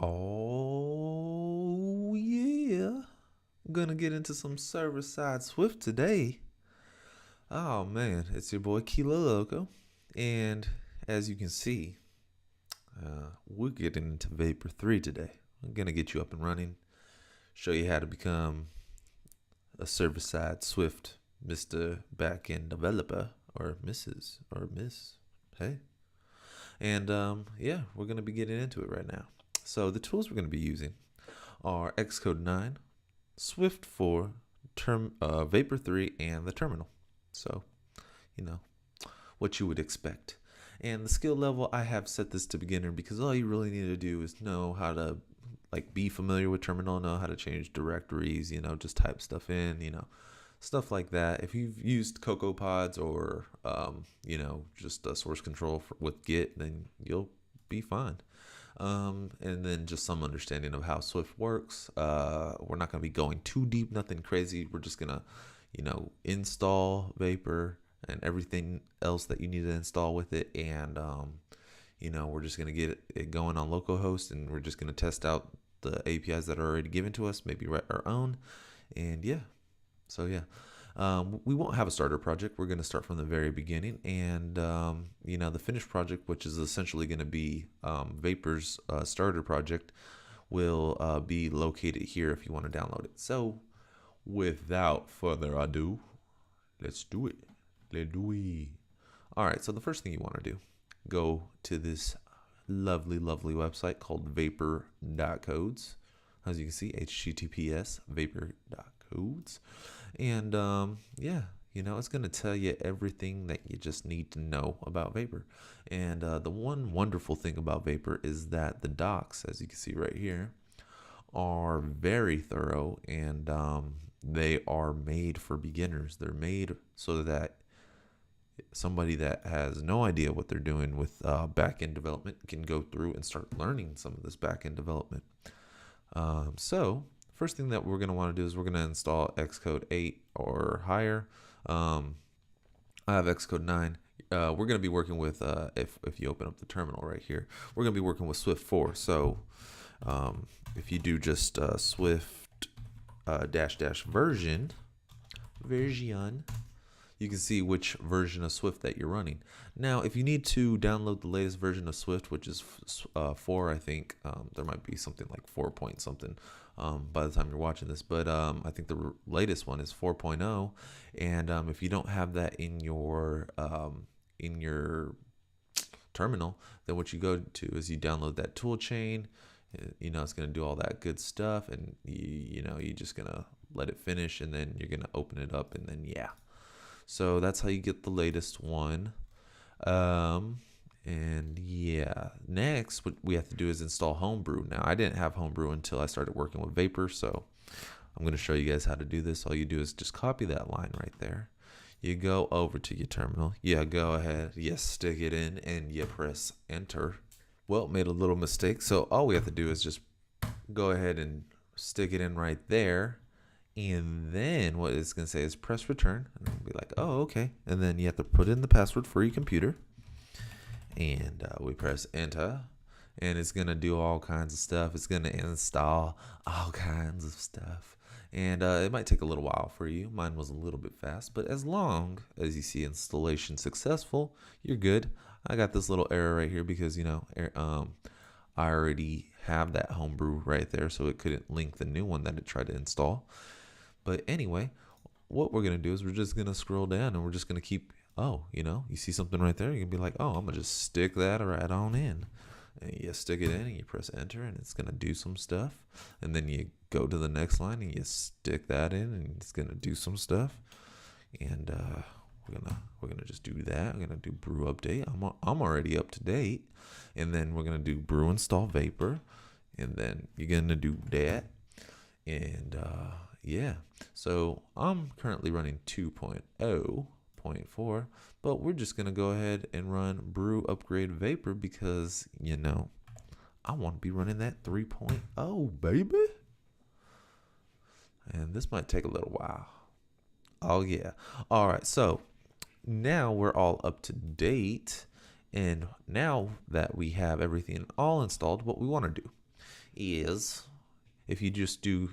Oh, yeah. Gonna get into some server-side Swift today. Oh, man. It's your boy Kilo Loco. And as you can see, we're getting into Vapor 3 today. I'm gonna get you up and running, show you how to become a server-side Swift Mr. Backend Developer, or Mrs. or Miss. Hey. And yeah, we're gonna be getting into it right now. So the tools we're gonna be using are Xcode 9, Swift 4, Vapor 3, and the terminal. So, you know, what you would expect. And the skill level, I have set this to beginner because all you really need to do is know how to be familiar with terminal, know how to change directories, just type stuff in, stuff like that. If you've used Cocoa Pods or, just a source control with Git, then you'll be fine. And then just some understanding of how Swift works. We're not going to be going too deep, nothing crazy. We're just going to, install Vapor and everything else that you need to install with it. And, we're just going to get it going on localhost, and we're just going to test out the APIs that are already given to us, maybe write our own. And yeah, so yeah. We won't have a starter project. We're going to start from the very beginning, and the finished project, which is essentially going to be Vapor's starter project, will be located here if you want to download it. So without further ado, let's do it. Let's do it. All right, so the first thing you want to do, go to this lovely website called vapor.codes. As you can see, https vapor.codes. And it's going to tell you everything that you just need to know about Vapor. And the one wonderful thing about Vapor is that the docs, as you can see right here, are very thorough, and they are made for beginners. They're made so that somebody that has no idea what they're doing with back-end development can go through and start learning some of this back-end development. So first thing that we're going to want to do is we're going to install Xcode 8 or higher. I have Xcode 9. We're going to be working with, if you open up the terminal right here, we're going to be working with Swift 4. So if you do just Swift version, you can see which version of Swift that you're running. Now, if you need to download the latest version of Swift, which is 4, I think there might be something like 4 point something by the time you're watching this, but I think the latest one is 4.0. And if you don't have that in your terminal, then what you go to is you download that tool chain. It's going to do all that good stuff, and you're just going to let it finish, and then you're going to open it up, and then yeah. So that's how you get the latest one. And yeah, next what we have to do is install Homebrew. Now, I didn't have Homebrew until I started working with Vapor, so I'm going to show you guys how to do this. All you do is just copy that line right there. You go over to your terminal. Yeah, go ahead. You stick it in, and you press enter. Well, made a little mistake. So all we have to do is just go ahead and stick it in right there. And then what it's going to say is press return. And it'll be like, oh, okay. And then you have to put in the password for your computer. And we press enter. And it's going to do all kinds of stuff. It's going to install all kinds of stuff. And it might take a little while for you. Mine was a little bit fast. But as long as you see installation successful, you're good. I got this little error right here because, I already have that Homebrew right there. So it couldn't link the new one that it tried to install. But anyway, what we're going to do is we're just going to scroll down, and we're just going to keep, you see something right there. You can be like, oh, I'm going to just stick that right on in. And you stick it in, and you press enter, and it's going to do some stuff. And then you go to the next line, and you stick that in, and it's going to do some stuff. And we're gonna just do that. I'm going to do brew update. I'm already up to date. And then we're going to do brew install Vapor. And then you're going to do that. And yeah, so I'm currently running 2.0.4, but we're just going to go ahead and run brew upgrade Vapor because, I want to be running that 3.0, baby. And this might take a little while. Oh, yeah. All right, so now we're all up to date. And now that we have everything all installed, what we want to do is if you just do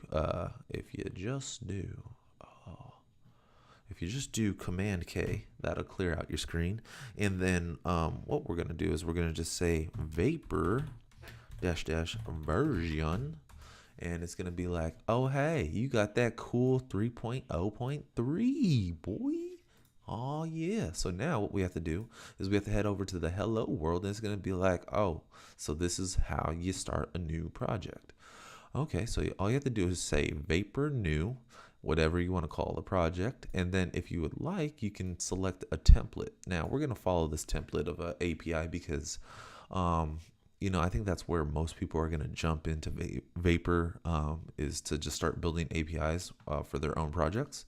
Command K, that'll clear out your screen. And then what we're gonna do is we're gonna just say vapor dash dash version, and it's gonna be like, oh hey, you got that cool 3.0.3, boy. Oh yeah. So now what we have to do is we have to head over to the hello world, and it's gonna be like, oh, so this is how you start a new project. Okay, so all you have to do is say vapor new, whatever you want to call the project, and then if you would like, you can select a template. Now we're gonna follow this template of a API because I think that's where most people are going to jump into Vapor, is to just start building APIs for their own projects.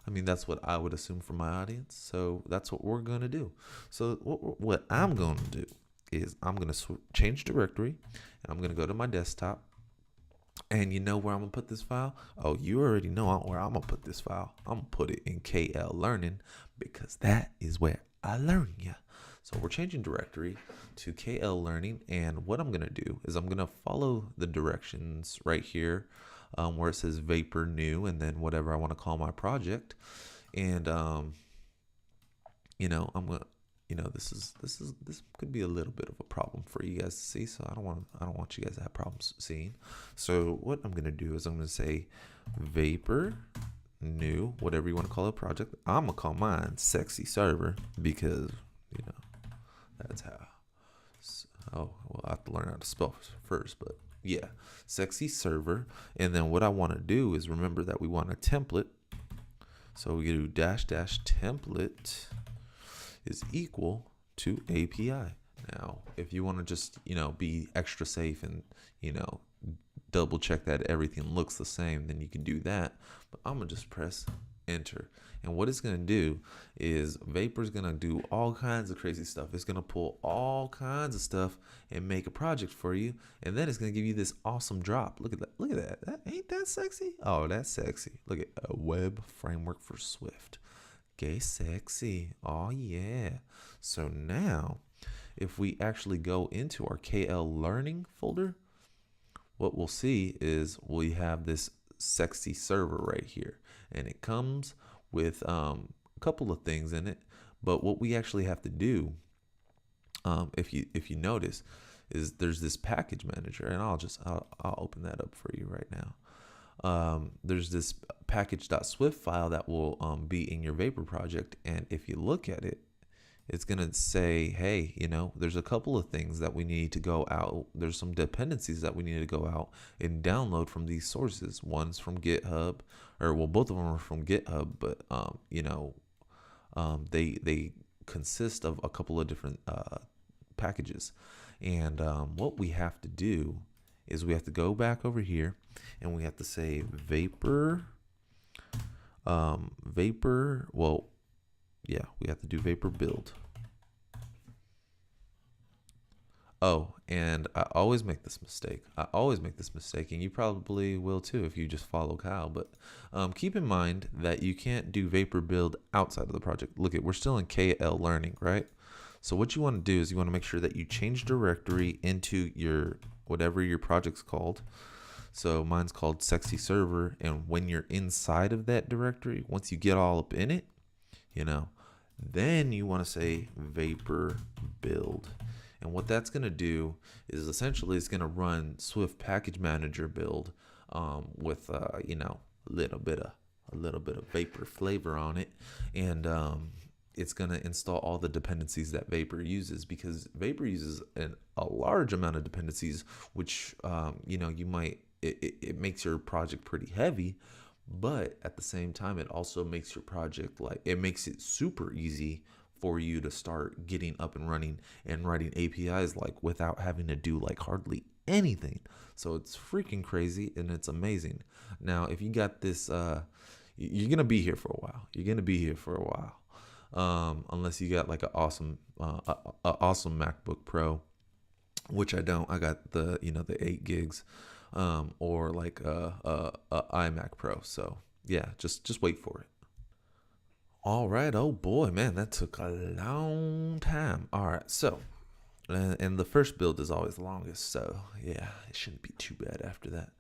I mean, that's what I would assume from my audience. So that's what we're going to do. So what I'm going to do is I'm going to change directory, and I'm going to go to my desktop. And you know where I'm going to put this file? Oh, you already know where I'm going to put this file. I'm going to put it in KL Learning because that is where I learn ya. So we're changing directory to KL Learning, and what I'm going to do is I'm going to follow the directions right here where it says Vapor New and then whatever I want to call my project. And, I'm going to, this could be a little bit of a problem for you guys to see, so I don't want you guys to have problems seeing. So what I'm going to do is I'm going to say Vapor New, whatever you want to call a project. I'm going to call mine Sexy Server because, that's how. Oh, well, I have to learn how to spell first, but yeah, Sexy Server. And then what I want to do is remember that we want a template. So we do dash dash template is equal to API. Now, if you want to just, be extra safe and, double check that everything looks the same, then you can do that. But I'm going to just press enter. And what it's going to do is Vapor's going to do all kinds of crazy stuff. It's going to pull all kinds of stuff and make a project for you. And then it's going to give you this awesome drop. Look at that. Look at that. Ain't that sexy? Oh, that's sexy. Look at a web framework for Swift. Gay sexy. Oh, yeah. So now if we actually go into our KL Learning folder, what we'll see is we have this Sexy Server right here. And it comes with a couple of things in it, but what we actually have to do, if you notice, is there's this package manager, and I'll open that up for you right now. There's this package.swift file that will be in your Vapor project, and if you look at it, it's gonna say, hey, there's a couple of things that we need to go out. There's some dependencies that we need to go out and download from these sources. One's from GitHub, both of them are from GitHub, but they consist of a couple of different packages. And what we have to do is we have to go back over here, and we have to say Vapor. We have to do Vapor build. Oh, and I always make this mistake. And you probably will too if you just follow Kyle. But keep in mind that you can't do Vapor build outside of the project. Look, we're still in KL Learning, right? So what you want to do is you want to make sure that you change directory into your whatever your project's called. So mine's called Sexy Server, and when you're inside of that directory, once you get all up in it, then you want to say Vapor build. And what that's going to do is essentially it's going to run Swift Package Manager build with a little bit of Vapor flavor on it, and it's going to install all the dependencies that Vapor uses, because Vapor uses a large amount of dependencies, which it makes your project pretty heavy. But at the same time, it also makes your project it makes it super easy for you to start getting up and running and writing APIs without having to do hardly anything. So it's freaking crazy, and it's amazing. Now, if you got this, you're gonna be here for a while. Unless you got an awesome MacBook Pro, which I don't. I got the 8 gigs. Or a iMac Pro. So yeah, just wait for it. All right. Oh boy, man, that took a long time. All right. So And the first build is always the longest, so yeah, it shouldn't be too bad after that.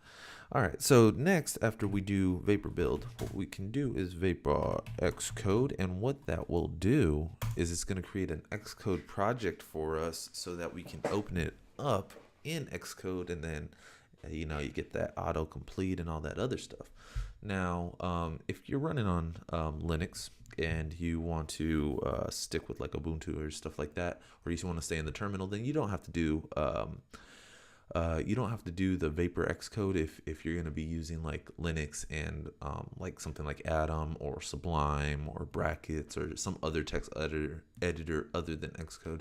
All right, so next, after we do Vapor build, what we can do is Vapor Xcode, and what that will do is it's going to create an Xcode project for us so that we can open it up in Xcode, and then you get that autocomplete and all that other stuff. Now, if you're running on Linux and you want to stick with like Ubuntu or stuff like that, or you want to stay in the terminal, then you don't have to do the Vapor Xcode if you're going to be using like Linux and like something like Atom or Sublime or Brackets or some other text editor other than Xcode.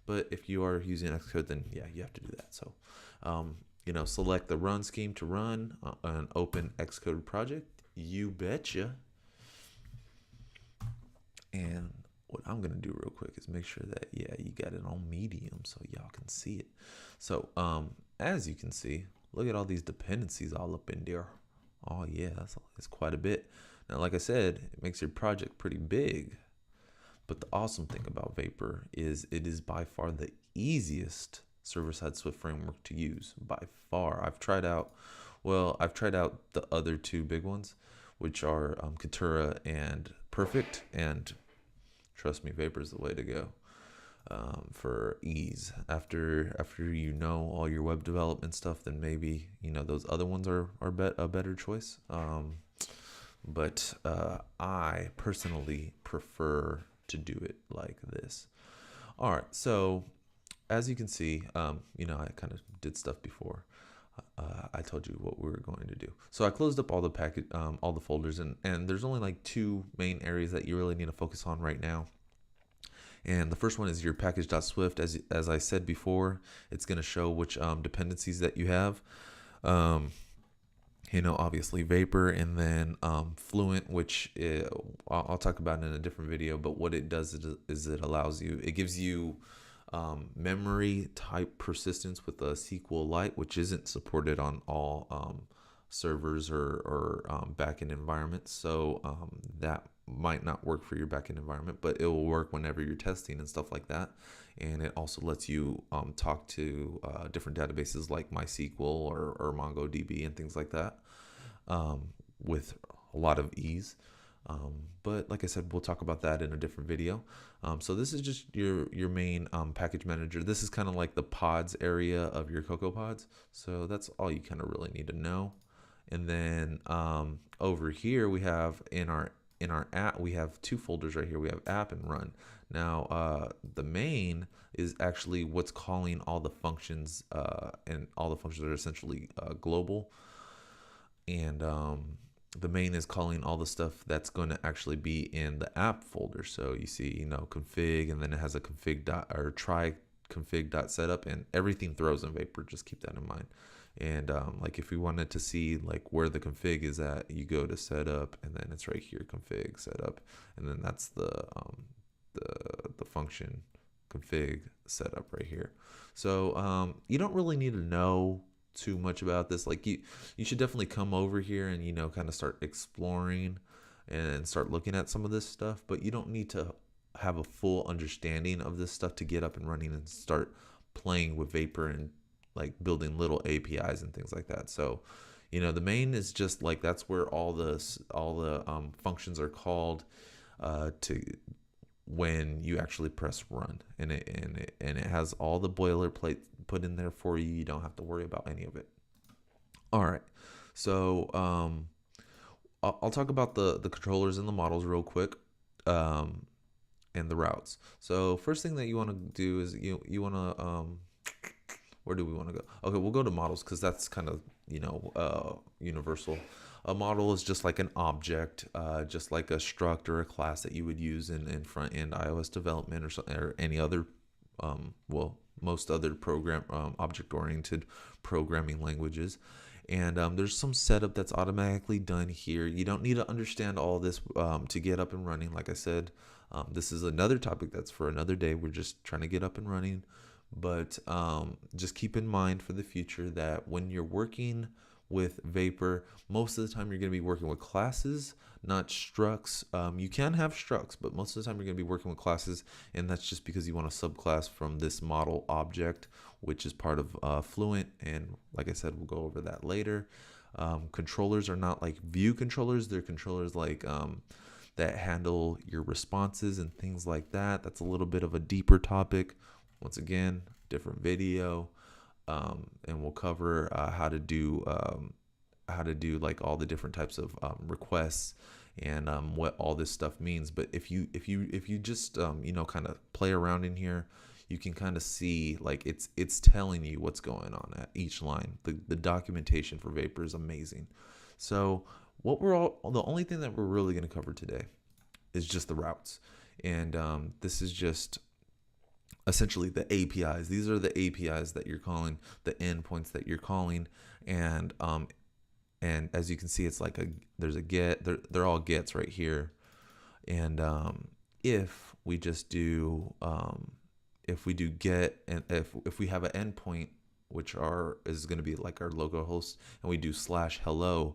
But if you are using Xcode, then yeah, you have to do that. So, select the run scheme to run an open Xcode project. You betcha. And what I'm going to do real quick is make sure that, yeah, you got it on medium so y'all can see it. So, as you can see, look at all these dependencies all up in there. Oh yeah, that's quite a bit. Now, like I said, it makes your project pretty big. But the awesome thing about Vapor is it is by far the easiest server-side Swift framework to use, by far. I've tried out the other two big ones, which are Katura and Perfect, and trust me, Vapor is the way to go for ease. After you know all your web development stuff, then maybe those other ones are a better choice. But I personally prefer to do it like this. All right, so as you can see, I kind of did stuff before. I told you what we were going to do. So I closed up all the all the folders, and there's only like two main areas that you really need to focus on right now. And the first one is your package.swift. As I said before, it's going to show which dependencies that you have. Obviously Vapor, and then Fluent, which I'll talk about in a different video. But what it does is it gives you memory type persistence with a SQLite, which isn't supported on all servers or backend environments. So that might not work for your backend environment, but it will work whenever you're testing and stuff like that. And it also lets you talk to different databases like MySQL or MongoDB and things like that with a lot of ease. But like I said, we'll talk about that in a different video. So this is just your main package manager. This is kind of like the pods area of your Cocoa pods. So that's all you kind of really need to know. And then over here we have in our app, we have two folders right here. We have app and run. Now the main is actually what's calling all the functions, and all the functions are essentially global. And the main is calling all the stuff that's going to actually be in the app folder. So you see, config, and then it has a try config.setup, and everything throws in Vapor. Just keep that in mind. And like if you wanted to see like where the config is at, you go to setup, and then it's right here, config setup, and then that's the function config setup right here. So you don't really need to know too much about this. Like you should definitely come over here and kind of start exploring and start looking at some of this stuff, but you don't need to have a full understanding of this stuff to get up and running and start playing with Vapor and like building little APIs and things like that. So the main is just like that's where all the functions are called to when you actually press run, and it has all the boilerplate put in there for you. You don't have to worry about any of it. All right, so I'll talk about the controllers and the models real quick, and the routes. So first thing that you want to do is you want to where do we want to go? Okay, we'll go to models because that's kind of universal. A model is just like an object, just like a struct or a class that you would use in front-end iOS development or any other, most other object-oriented programming languages. And there's some setup that's automatically done here. You don't need to understand all this to get up and running. Like I said, this is another topic that's for another day. We're just trying to get up and running. But just keep in mind for the future that when you're working with Vapor. Most of the time you're going to be working with classes, not structs. You can have structs, but most of the time you're going to be working with classes, and that's just because you want a subclass from this model object, which is part of Fluent. And like I said, we'll go over that later. Controllers are not like view controllers. They're controllers like that handle your responses and things like that. That's a little bit of a deeper topic. Once again, different video. And we'll cover how to do like all the different types of requests and what all this stuff means. But if you just kind of play around in here, you can kind of see like it's telling you what's going on at each line. The documentation for Vapor is amazing. So the only thing that we're really going to cover today is just the routes, and this is just essentially the APIs. These are the APIs that you're calling, the endpoints that you're calling, and as you can see, it's like there's a get. They're all gets right here, and if we just do if we do get, and if we have an endpoint which is going to be like our local host, and we do /hello,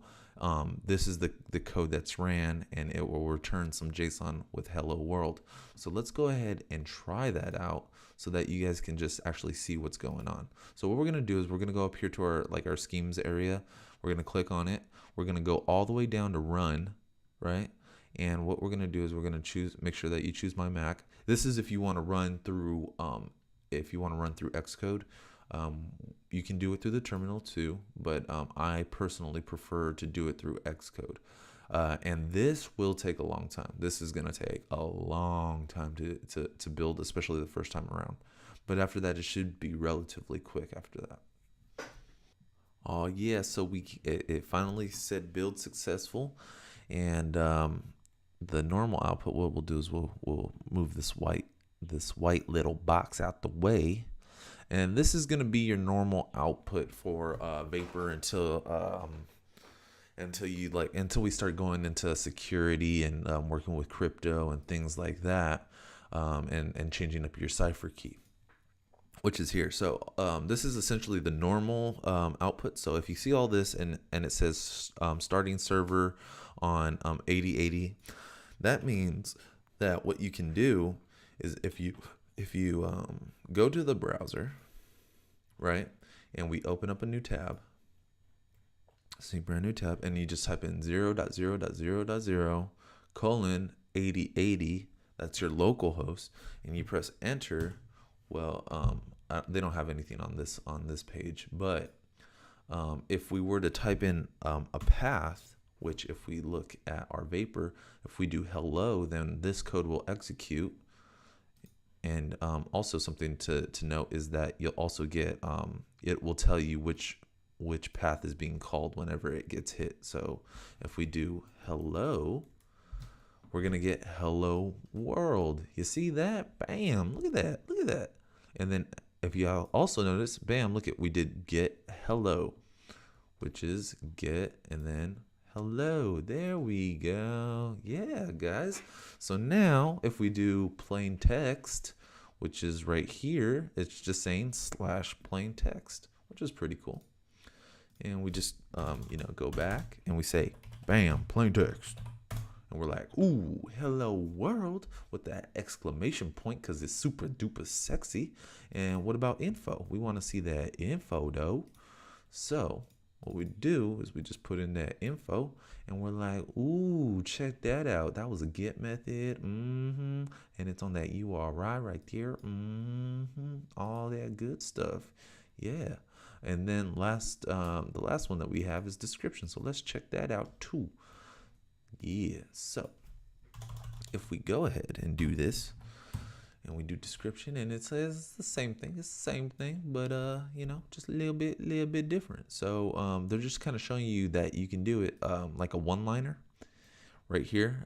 this is the code that's ran, and it will return some JSON with hello world. So let's go ahead and try that out so that you guys can just actually see what's going on. So what we're going to do is we're going to go up here to our schemes area. We're going to click on it. We're going to go all the way down to run, right? And what we're going to do is we're going to make sure that you choose my Mac. This is if you want to run through Xcode. You can do it through the terminal too, but I personally prefer to do it through Xcode. And this will take a long time. This is going to take a long time to build, especially the first time around. But after that, it should be relatively quick after that. Oh yeah, so it finally said build successful, and the normal output, what we'll do is we'll move this white little box out the way, and this is going to be your normal output for Vapor until we start going into security and working with crypto and things like that, and changing up your cipher key, which is here. So this is essentially the normal output. So if you see all this and it says starting server on 8080, that means that what you can do is if you go to the browser, right, and we open up a new tab, see brand new tab, and you just type in 0.0.0.0:8080, that's your local host, and you press enter. Well, they don't have anything on this page, but if we were to type in a path, which if we look at our Vapor, if we do hello, then this code will execute. And also something to note is that you'll also get, it will tell you which path is being called whenever it gets hit. So if we do hello, we're going to get hello world. You see that? Bam, look at that. And then if you also notice, bam, we did get hello, which is get and then hello. There we go. Yeah, guys. So now if we do plain text, which is right here, it's just saying /plain text, which is pretty cool. And we just, go back and we say, bam, plain text. And we're like, ooh, hello world, with that exclamation point, because it's super duper sexy. And what about info? We want to see that info though. So what we do is we just put in that info, and we're like, ooh, check that out. That was a get method. And it's on that URI right there. All that good stuff. Yeah. And then the last one that we have is description. So let's check that out too. Yeah. So if we go ahead and do this, and we do description, and it says the same thing. It's the same thing, but just a little bit different. So they're just kind of showing you that you can do it like a one-liner right here.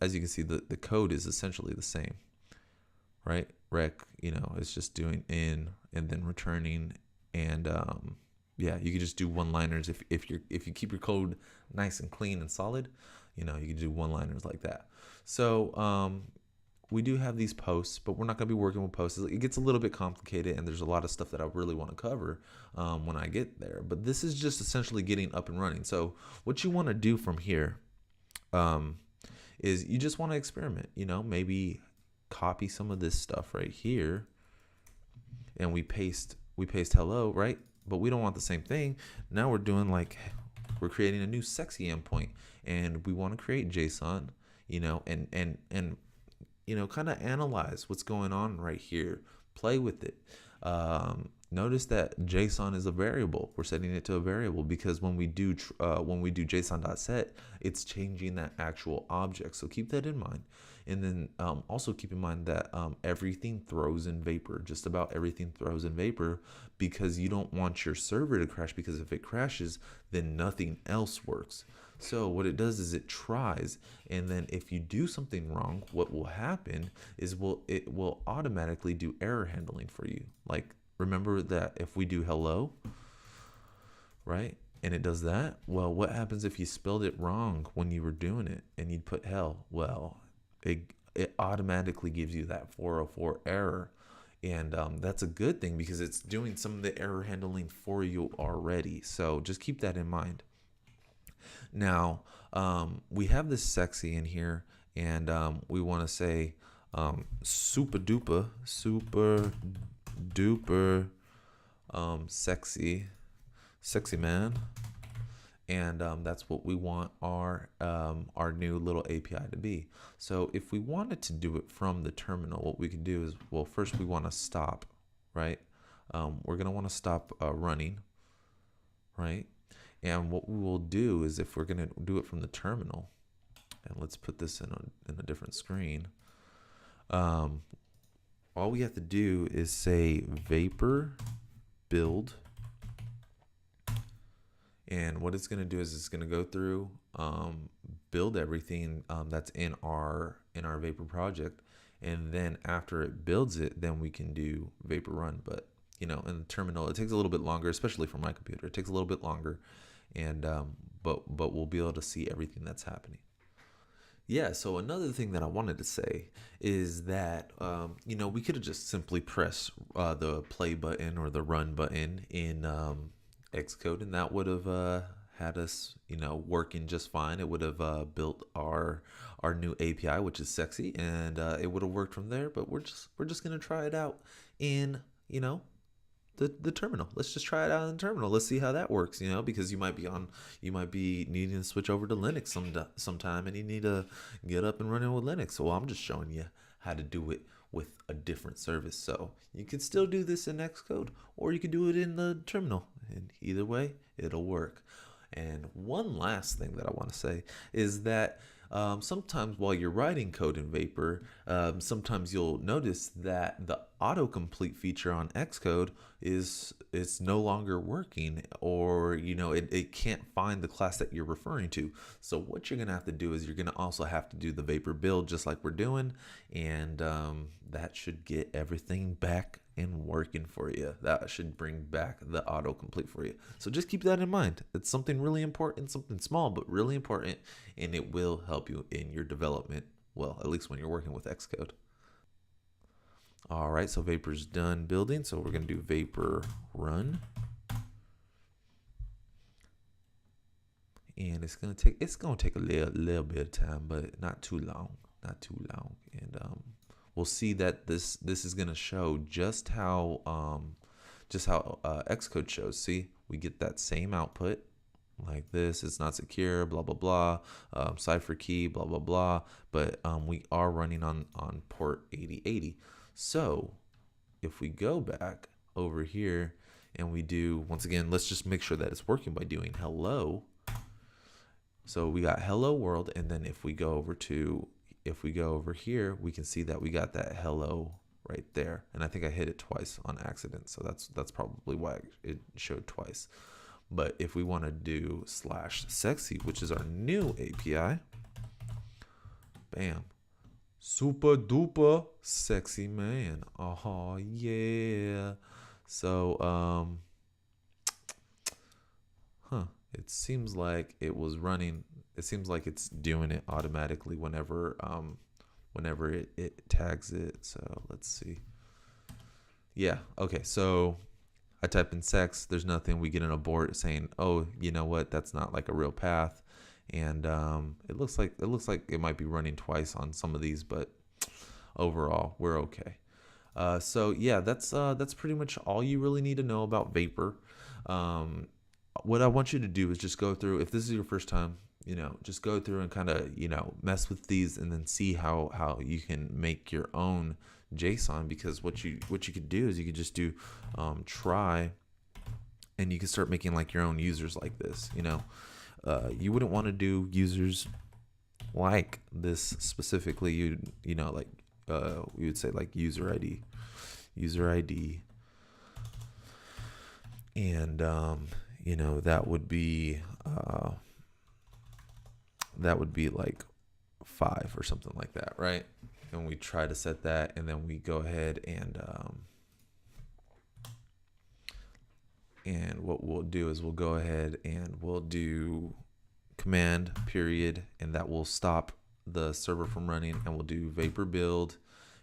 As you can see, the code is essentially the same, right? Rec, it's just doing in and then returning, and you can just do one-liners if you keep your code nice and clean and solid. You can do one-liners like that. So we do have these posts, but we're not going to be working with posts. It gets a little bit complicated, and there's a lot of stuff that I really want to cover when I get there. But this is just essentially getting up and running. So what you want to do from here is you just want to experiment. Maybe copy some of this stuff right here, and we paste hello, right? But we don't want the same thing. Now we're doing we're creating a new sexy endpoint, and we want to create JSON, and kind of analyze what's going on right here. Play with it. Notice that JSON is a variable. We're setting it to a variable because when we do JSON.set, it's changing that actual object. So keep that in mind. And then also keep in mind that everything throws in Vapor. Just about everything throws in Vapor because you don't want your server to crash, because if it crashes, then nothing else works. So what it does is it tries, and then if you do something wrong, what will happen is it will automatically do error handling for you. Like, remember that if we do hello, right, and it does that, well, what happens if you spelled it wrong when you were doing it and you'd put hell? Well, it automatically gives you that 404 error. And that's a good thing because it's doing some of the error handling for you already. So just keep that in mind. Now, we have this sexy in here, and we want to say super duper sexy man, and that's what we want our new little API to be. So if we wanted to do it from the terminal, what we can do is, well, first we want to stop, right? We're gonna want to stop running, right? And what we will do is, if we're going to do it from the terminal, and let's put this in a different screen, all we have to do is say Vapor build, and what it's going to do is it's going to go through, build everything that's in our Vapor project, and then after it builds it, then we can do Vapor run. But in the terminal, it takes a little bit longer, especially for my computer. It takes a little bit longer, and but we'll be able to see everything that's happening. Yeah, so another thing that I wanted to say is that we could have just simply pressed the play button or the run button in Xcode, and that would have had us working just fine. It would have built our new API, which is sexy, and it would have worked from there. But we're just gonna try it out in the terminal. Let's just try it out in the terminal. Let's see how that works, because you might be needing to switch over to Linux sometime, and you need to get up and running with Linux. So I'm just showing you how to do it with a different service. So you can still do this in Xcode, or you can do it in the terminal, and either way, it'll work. And one last thing that I want to say is that sometimes while you're writing code in Vapor, sometimes you'll notice that the autocomplete feature on Xcode it's no longer working, or it can't find the class that you're referring to. So what you're gonna have to do is you're gonna also have to do the Vapor build, just like we're doing, and that should get everything back and working for you. That should bring back the autocomplete for you. So just keep that in mind. It's something really important, something small but really important, and it will help you in your development. Well, at least when you're working with Xcode. All right, so Vapor's done building, so we're gonna do Vapor run, and it's gonna take a little bit of time, but not too long, and we'll see that this is gonna show just how Xcode shows. See, we get that same output like this. It's not secure, blah blah blah, cipher key, blah blah blah, but we are running on port 8080. So if we go back over here and we do, once again, let's just make sure that it's working by doing hello. So we got hello world, and then if we go over here, we can see that we got that hello right there, and I think I hit it twice on accident, so that's probably why it showed twice. But if we want to do /sexy, which is our new API, bam, super duper sexy man. Oh yeah. So it seems like it was running. It seems like it's doing it automatically whenever whenever it tags it. So let's see. Yeah. Okay. So I type in sex. There's nothing. We get an abort saying, "Oh, you know what? That's not like a real path." And it looks like it might be running twice on some of these, but overall, we're okay. So yeah, that's pretty much all you really need to know about Vapor. Um, what I want you to do is just go through. If this is your first time, just go through and kind of mess with these, and then see how you can make your own JSON. Because what you could do is you could just do try, and you can start making like your own users like this. You wouldn't want to do users like this specifically. Like we would say like user ID, and that would be like 5 or something like that, right? And we try to set that, and then we go ahead and what we'll do is we'll go ahead and we'll do command period, and that will stop the server from running, and we'll do Vapor build,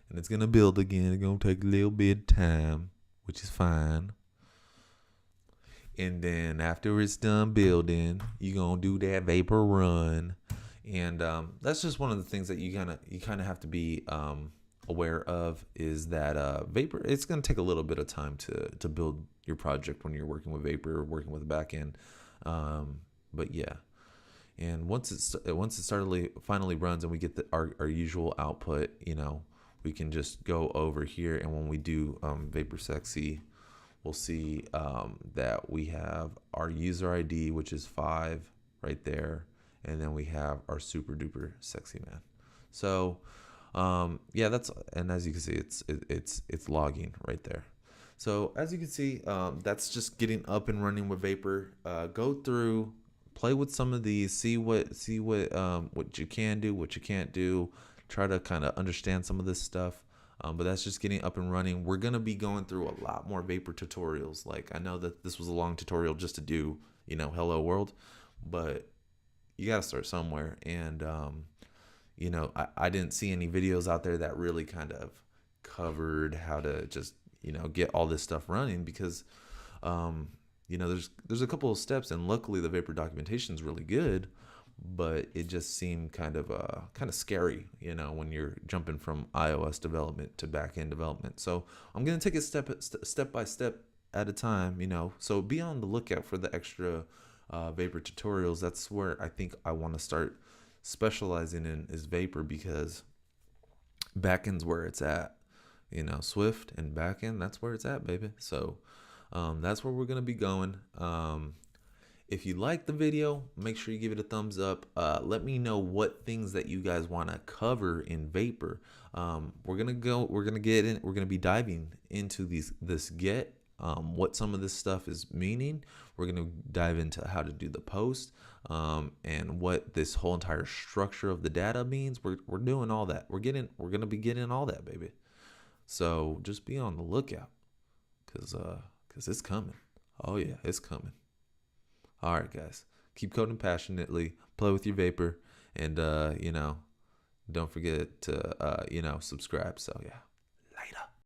and it's gonna build again. It's gonna take a little bit of time, which is fine. And then after it's done building, you're gonna do that Vapor run. And that's just one of the things that you kind of have to be aware of, is that Vapor, it's going to take a little bit of time to build your project when you're working with Vapor or working with the backend. But yeah, and once it finally runs and we get our usual output, we can just go over here, and when we do Vapor Sexy, we'll see that we have our user ID, which is 5 right there. And then we have our super duper sexy man. So yeah, and as you can see, it's logging right there. So as you can see, that's just getting up and running with Vapor. Go through, play with some of these, see what you can do, what you can't do. Try to kind of understand some of this stuff. But that's just getting up and running. We're gonna be going through a lot more Vapor tutorials. Like, I know that this was a long tutorial just to do, hello world, but you got to start somewhere. And I didn't see any videos out there that really kind of covered how to just get all this stuff running, because there's a couple of steps, and luckily the Vapor documentation is really good, but it just seemed kind of scary, when you're jumping from iOS development to back-end development. So I'm going to take it step by step at a time, so be on the lookout for the extra Vapor tutorials. That's where I think I want to start specializing in, is Vapor, because backend's where it's at. Swift and backend, that's where it's at, baby. So that's where we're gonna be going. If you like the video, make sure you give it a thumbs up. Let me know what things that you guys want to cover in Vapor. We're gonna be diving into this get, what some of this stuff is meaning. We're going to dive into how to do the post, and what this whole entire structure of the data means. We're doing all that. We're going to be getting all that, baby. So just be on the lookout, because it's coming. Oh yeah, it's coming. All right, guys, keep coding passionately, play with your Vapor, and don't forget to subscribe. So yeah.